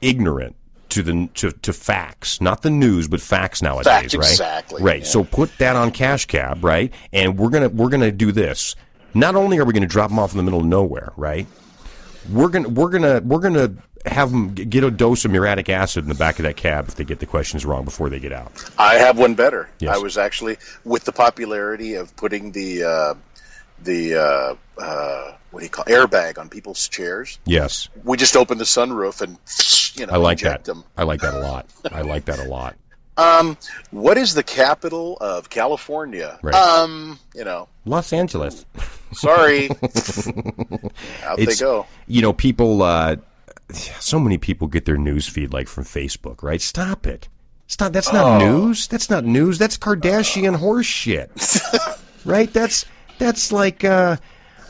ignorant to facts, not the news, but facts nowadays, right? Exactly. Right. Yeah. So put that on Cash Cab, right? And we're gonna do this. Not only are we gonna drop them off in the middle of nowhere, right? We're gonna have them get a dose of muriatic acid in the back of that cab if they get the questions wrong before they get out. I have one better. Yes. I was actually, with the popularity of putting the what do you call airbag on people's chairs. Yes. We just open the sunroof and I like inject that. them. I like that a lot. I like that a lot. What is the capital of California? Right. Los Angeles. Sorry. Out they go. People, so many people get their news feed like from Facebook, right? Stop it. Stop. That's not news. That's not news. That's Kardashian horse shit. Right? That's like,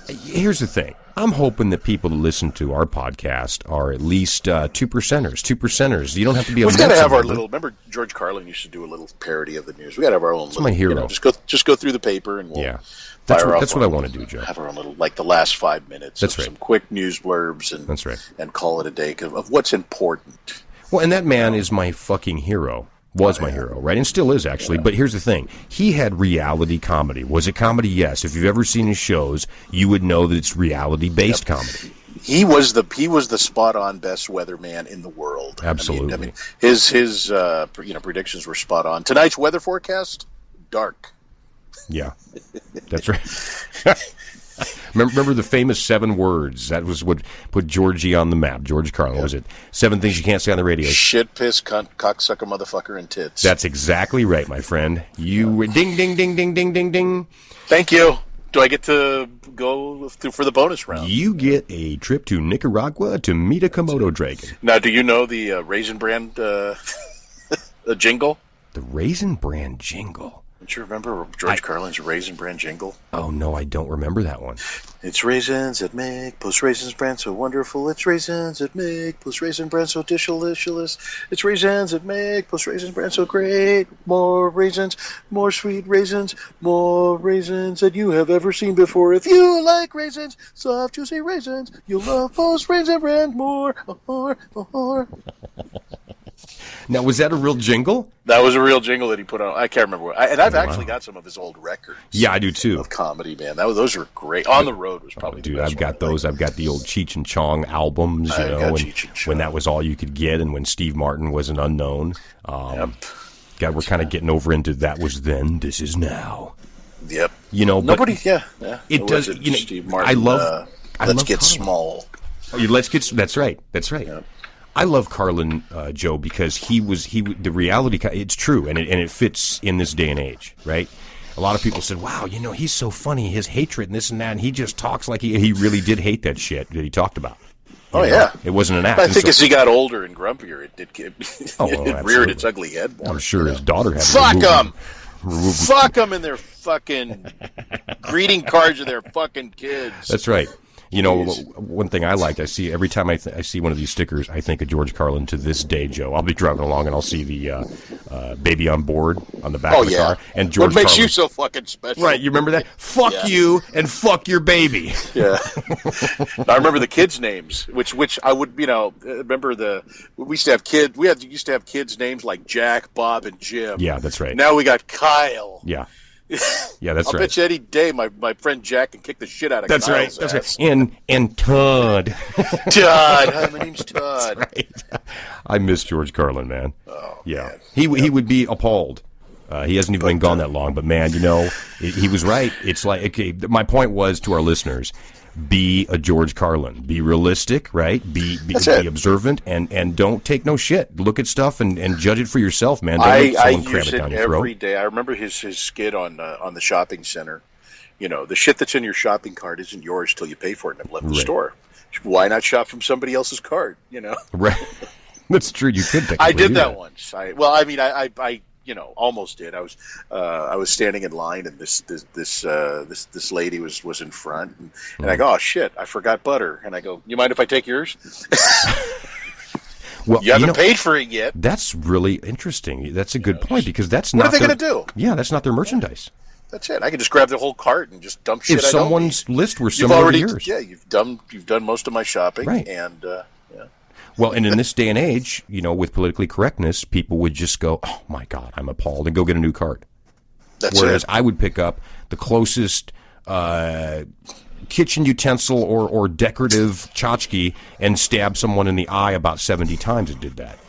here's the thing. I'm hoping that people that listen to our podcast are at least 2%ers. You don't have to be a We've got to have our little. Remember, George Carlin used to do a little parody of the news. We got to have our own. That's my hero. Just go through the paper and we'll. Yeah, that's what I want to do, Joe. Have our own little, like the last 5 minutes. That's right. Some quick news blurbs and that's right. And call it a day of what's important. Well, and that man is my fucking hero. Was my hero, right? And still is, actually. Yeah. But here's the thing. He had reality comedy. Was it comedy? Yes. If you've ever seen his shows, you would know that it's reality-based comedy. He was the spot-on best weatherman in the world. Absolutely. I mean his predictions were spot on. Tonight's weather forecast, dark. Yeah. That's right. Remember the famous 7 words? That was what put Georgie on the map. George Carlin. What was it? 7 things you can't say on the radio. Shit, piss, cunt, cocksucker, motherfucker, and tits. That's exactly right, my friend. You ding, ding, ding, ding, ding, ding, ding. Thank you. Do I get to go through for the bonus round? You get a trip to Nicaragua to meet a Komodo dragon. Now, do you know the Raisin Bran jingle? The Raisin Bran jingle? Don't you remember George Carlin's Raisin Bran jingle? Oh, no, I don't remember that one. It's raisins that make post raisins bran so wonderful. It's raisins that make post raisin bran so delicious. It's raisins that make post raisins bran so great. More raisins, more sweet raisins, more raisins than you have ever seen before. If you like raisins, soft, juicy raisins, you'll love post raisin bran more. Now, was that a real jingle? That was a real jingle that he put on. I can't remember. I've actually got some of his old records. Yeah, I do too. Of comedy, man. Those were great. On the Road was probably the best I've got those. I've got the old Cheech and Chong albums, when that was all you could get and when Steve Martin was an unknown. God, we're kind of getting over into that was then, this is now. Yep. Nobody. Yeah. It does. Steve Martin, I love. Let's Get Small. Let's get. That's right. Yep. I love Carlin, Joe, because he the reality. It's true, and it fits in this day and age, right? A lot of people said, "Wow, he's so funny. His hatred and this and that, and he just talks like he really did hate that shit that he talked about." Yeah, it wasn't an act. I think as he got older and grumpier, it reared its ugly head more. I'm sure his daughter had. Fuck them. Fuck them and their fucking greeting cards of their fucking kids. That's right. One thing I like, I see every time I see one of these stickers, I think of George Carlin to this day, Joe. I'll be driving along and I'll see the baby on board on the back of the car. And George what makes Carlin, you so fucking special? Right, you remember that? Fuck you and fuck your baby. Yeah. I remember the kids' names, which I would, remember we used to have kids. We used to have kids' names like Jack, Bob, and Jim. Yeah, that's right. Now we got Kyle. Yeah. Yeah, that's right. I bet you any day my friend Jack can kick the shit out of Kyle's ass. That's right. And Todd. Todd. Hi, my name's Todd. That's right. I miss George Carlin, man. Oh, yeah. Man. He would be appalled. He hasn't even been gone that long, but man, he was right. It's like, okay, my point was to our listeners, be a George Carlin. Be realistic, right? Be observant, and don't take no shit. Look at stuff and judge it for yourself, man. Don't let someone cram it down your throat. Every day. I remember his skit on the shopping center. The shit that's in your shopping cart isn't yours till you pay for it and have left the store. Why not shop from somebody else's cart? Right. That's true. You could. I did that once. I almost did. I was standing in line, and this lady was in front, and I go, oh shit, I forgot butter, and I go, you mind if I take yours? Well, you haven't paid for it yet. That's really interesting. That's a good point, because that's not. What are they going to do? Yeah, that's not their merchandise. That's it. I can just grab the whole cart and just dump shit. If someone's list were similar to yours, yeah, you've done most of my shopping, right? And well, and in this day and age, with politically correctness, people would just go, "Oh my God, I'm appalled," and go get a new cart. Whereas I would pick up the closest kitchen utensil or decorative tchotchke and stab someone in the eye about 70 times. It did that.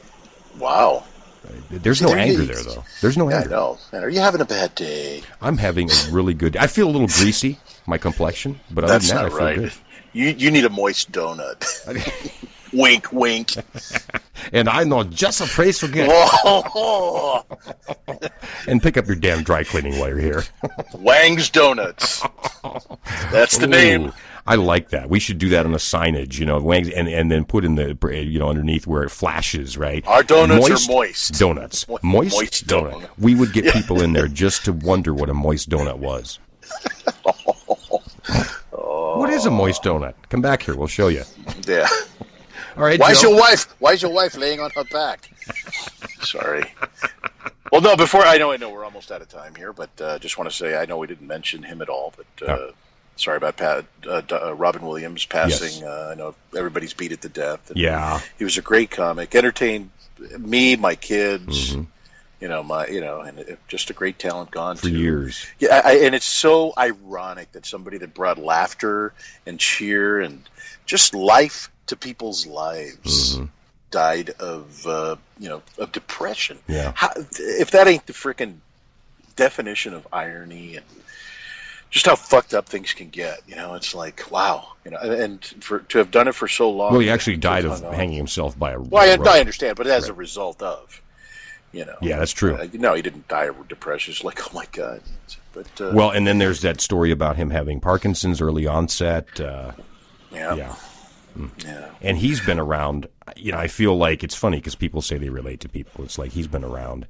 Wow. There's no anger there, though. There's no anger. I know. Are you having a bad day? I'm having a really good. I feel a little greasy, my complexion, but other than that, I feel good. You need a moist donut. Wink, wink. And I know just a place to get. And pick up your damn dry cleaning while you're here. Wang's Donuts. That's the name. I like that. We should do that on the signage, Wang's, and then put in the, underneath where it flashes, right? Our donuts are moist. Donuts. Moist donut. We would get people in there just to wonder what a moist donut was. What is a moist donut? Come back here. We'll show you. Yeah. All right. Why's your wife laying on her back? Sorry. Well, no. I know we're almost out of time here, but just want to say I know we didn't mention him at all, but sorry about Robin Williams passing. Yes. I know everybody's beat it to death. Yeah. He was a great comic, entertained me, my kids. Mm-hmm. Just a great talent gone for years. Yeah, and it's so ironic that somebody that brought laughter and cheer and just life to people's lives died of depression. Yeah. If that ain't the frickin' definition of irony and just how fucked up things can get, it's like, wow, and to have done it for so long. Well, he actually died of hanging himself by a rope. Well, I understand, but as a result of. Yeah, that's true. No, he didn't die of depression. It's like, oh my God. But well, and then there's that story about him having Parkinson's early onset. Yeah. And he's been around. I feel like it's funny because people say they relate to people. It's like he's been around.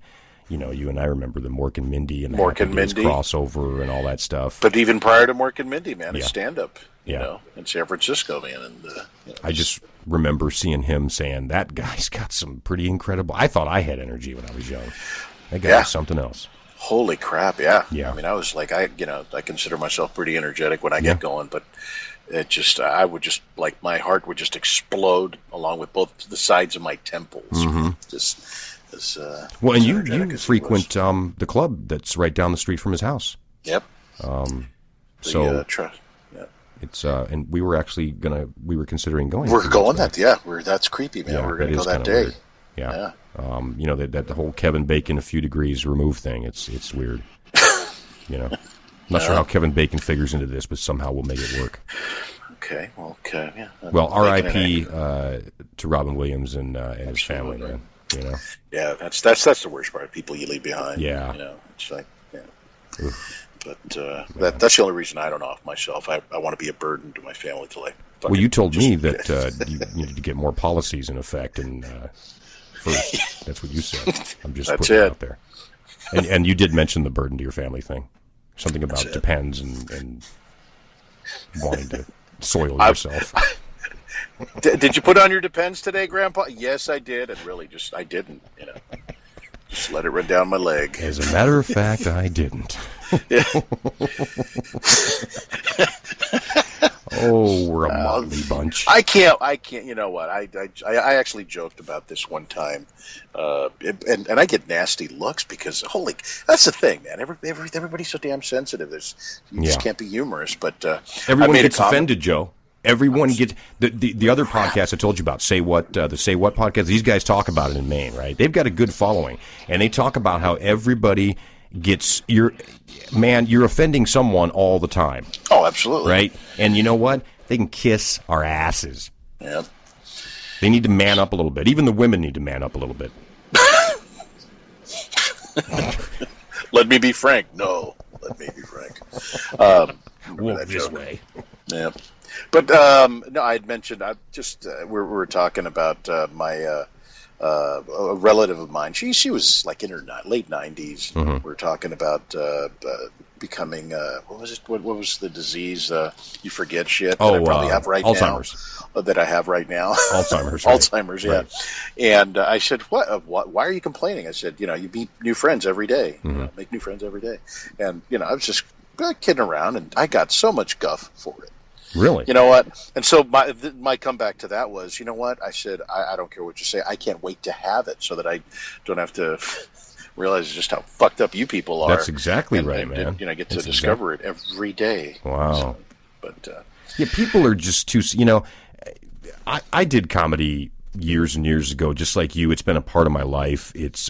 You and I remember the Mork and Mindy and the Mork and Mindy crossover and all that stuff. But even prior to Mork and Mindy, man, his stand-up, in San Francisco, man. And I just remember seeing him saying, that guy's got some pretty incredible. I thought I had energy when I was young. That guy was something else. Holy crap, yeah. Yeah. I mean, I was like, I consider myself pretty energetic when I get going, but it just, I would just, like, my heart would just explode along with both the sides of my temples. Mm-hmm. Well, and you frequent the club that's right down the street from his house. Yep. It's and we were actually we were considering going. We're going that, that's creepy, man. We're gonna go that day. Weird. Yeah. That the whole Kevin Bacon a few degrees removed thing. It's weird. Not sure how Kevin Bacon figures into this, but somehow we'll make it work. Okay. Well, okay. Yeah. Well, R.I.P. To Robin Williams and his family, man. Yeah, that's the worst part. People you leave behind. Yeah. It's like, But that's the only reason I don't off myself. I want to be a burden to my family till I. Well, you told me that you needed to get more policies in effect, and first, that's what you said. I'm just putting it out there. And you did mention the burden to your family thing, something about depends and wanting to soil yourself. Did you put on your Depends today, Grandpa? Yes, I did, and really, I didn't. Just let it run down my leg. As a matter of fact, I didn't. Oh, we're a motley bunch. I can't. You know what? I actually joked about this one time, and I get nasty looks because that's the thing, man. Everybody's so damn sensitive. You just can't be humorous. But everyone gets offended, Joe. Everyone gets the other podcast I told you about. The Say What podcast. These guys talk about it in Maine, right? They've got a good following, and they talk about how everybody gets you're offending someone all the time. Oh, absolutely. Right? And you know what? They can kiss our asses. Yeah. They need to man up a little bit. Even the women need to man up a little bit. Let me be frank. No, let me be frank. Walk this way. Yeah. But no, I had mentioned. We were talking about my a relative of mine. She was like in her late 90s. Mm-hmm. We were talking about becoming what was it? What was the disease? You forget shit. Oh, that I probably have right Alzheimer's. Now. That I have right now. Alzheimer's. Right. Alzheimer's. Yeah. Right. And I said, "What? Why are you complaining?" I said, "You meet new friends every day. Mm-hmm. Make new friends every day." And I was just kidding around, and I got so much guff for it. Really? You know what? And so my comeback to that was, you know what? I said, I don't care what you say. I can't wait to have it so that I don't have to realize just how fucked up you people are. That's exactly right, man. And, get to discover it every day. Wow. So, but people are just too. I did comedy years and years ago, just like you. It's been a part of my life. It's,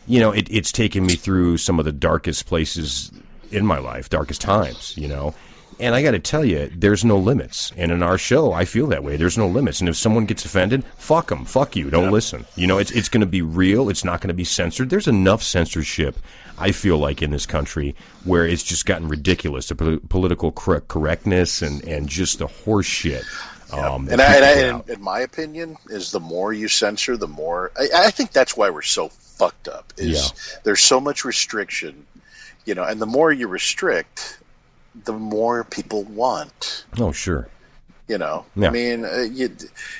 you know, it's taken me through some of the darkest places in my life, darkest times, you know. And I got to tell you, there's no limits. And in our show, I feel that way. There's no limits. And if someone gets offended, fuck them. Fuck you. Don't listen. You know, it's going to be real. It's not going to be censored. There's enough censorship, I feel like, in this country where it's just gotten ridiculous. The political correctness and just the horse shit. In my opinion, is the more you censor, the more... I think that's why we're so fucked up. There's so much restriction, you know, and the more you restrict... the more people want. Oh, sure. You know, I mean,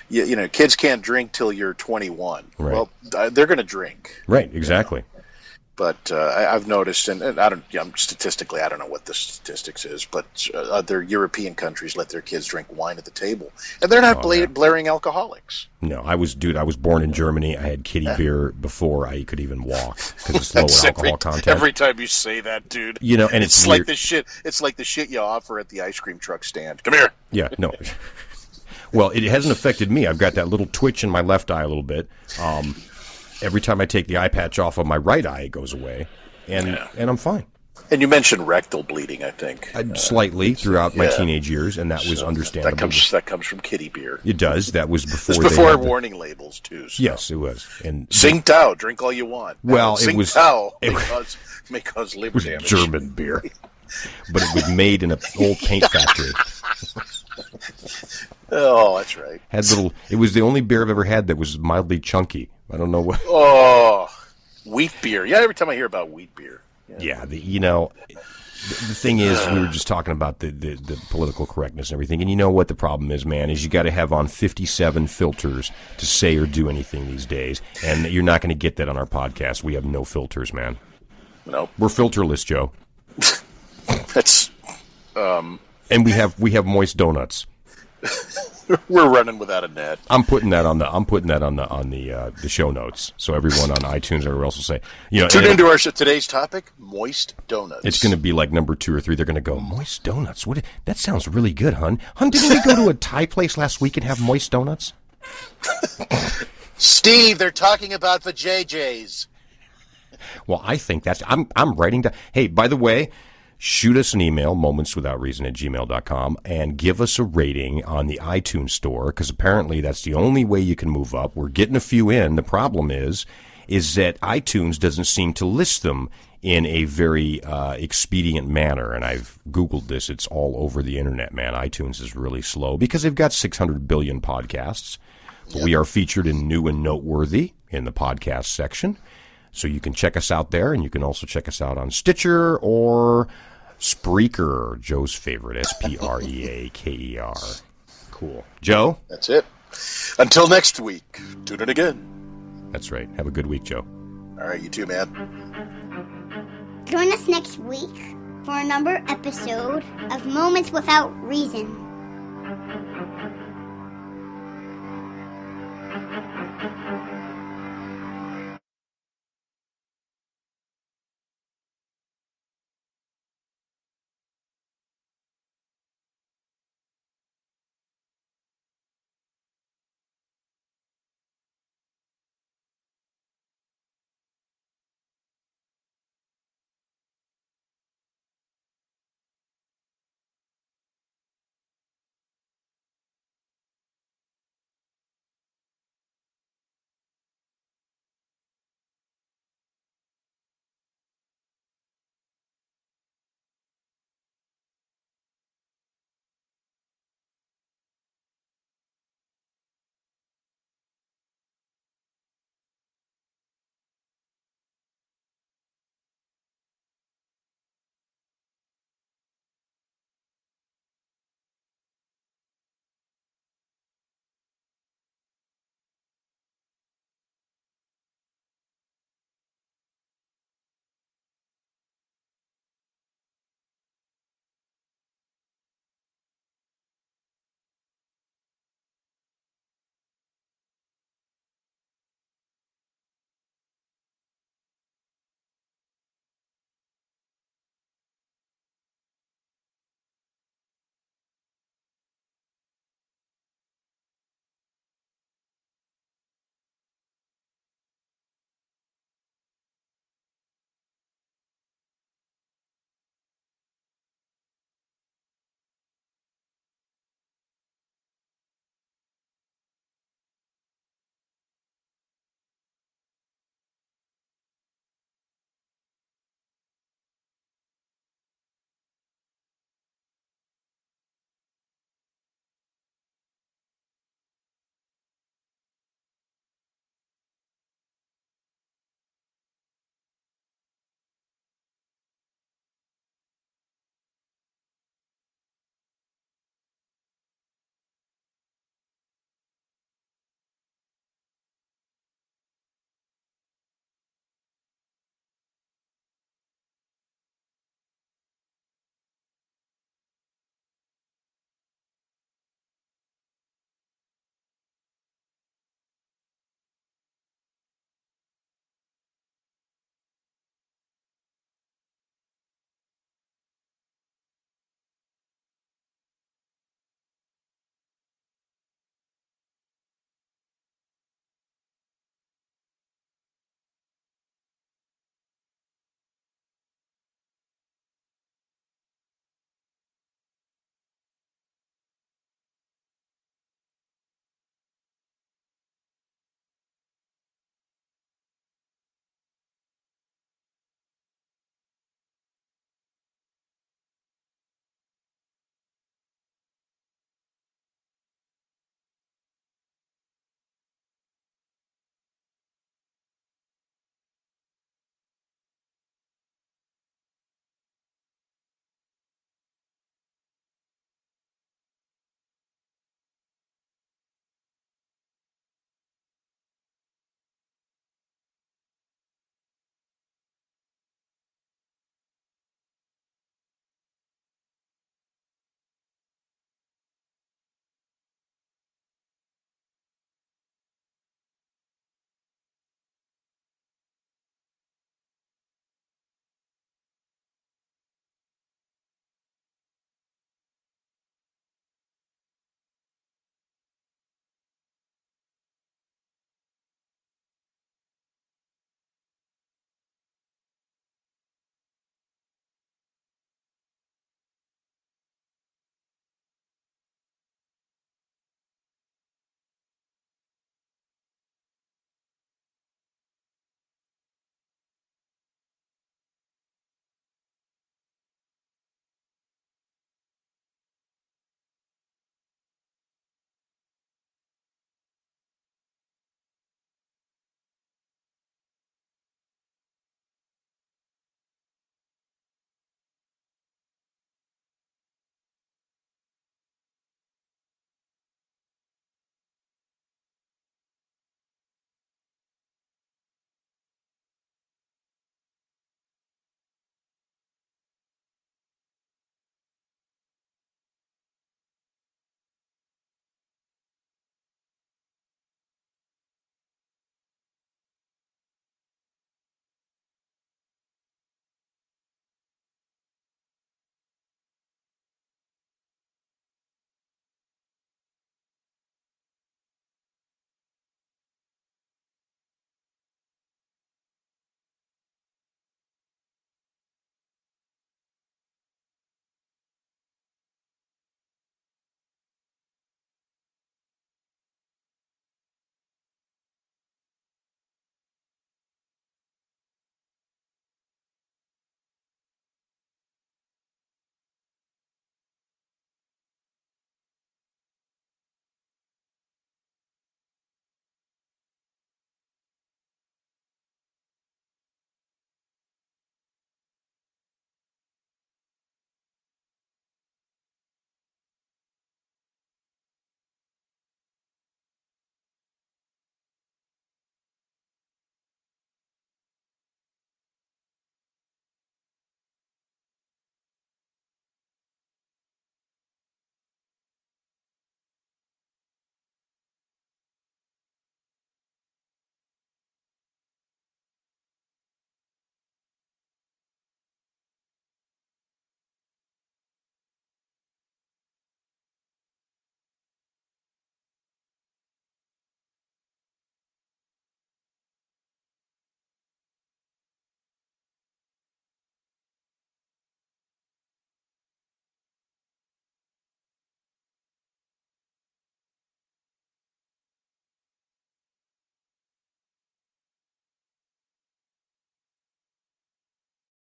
you know, kids can't drink till you're 21. Right. Well, they're going to drink. Right. Exactly. You know? But I've noticed, and I don't, statistically, I don't know what the statistics is, but other European countries let their kids drink wine at the table, and they're not blaring alcoholics. No, I was born in Germany. I had kiddie beer before I could even walk because it's lower alcohol content. Every time you say that, dude, you know, and it's like the shit. It's like the shit you offer at the ice cream truck stand. Come here. Yeah, no. Well, it hasn't affected me. I've got that little twitch in my left eye a little bit. Every time I take the eye patch off of my right eye, it goes away, and I'm fine. And you mentioned rectal bleeding, I think. Slightly throughout my teenage years, and that was understandable. That comes from kiddie beer. It does. That was before. It's before warning labels too. So. Yes, it was. And Sing Tao, drink all you want. Well, Sing it was Tao may cause liver damage. It was German beer, but it was made in an old paint factory. Oh, that's right. It was the only beer I've ever had that was mildly chunky. I don't know what. Oh, wheat beer. Yeah, every time I hear about wheat beer. Yeah, the thing is, we were just talking about the political correctness and everything, and you know what the problem is, man, is you got to have on 57 filters to say or do anything these days, and you're not going to get that on our podcast. We have no filters, man. No. We're filterless, Joe. That's... And we have moist donuts. We're running without a net. I'm putting that on the show notes, so everyone on iTunes or everywhere else will say, you know, tune into our today's topic: moist donuts. It's going to be like number 2 or 3. They're going to go moist donuts. What? That sounds really good, hun. Hun, didn't we go to a Thai place last week and have moist donuts? Steve, they're talking about the JJs. Well, I think that's. I'm writing down. Hey, by the way. Shoot us an email, momentswithoutreason@gmail.com, and give us a rating on the iTunes store, because apparently that's the only way you can move up. We're getting a few in. The problem is that iTunes doesn't seem to list them in a very expedient manner, and I've Googled this. It's all over the internet, man. iTunes is really slow because they've got 600 billion podcasts. But we are featured in New and Noteworthy in the podcast section. So you can check us out there, and you can also check us out on Stitcher or Spreaker, Joe's favorite, Spreaker. Cool. Joe? That's it. Until next week, tune in again. That's right. Have a good week, Joe. All right, you too, man. Join us next week for another episode of Moments Without Reason.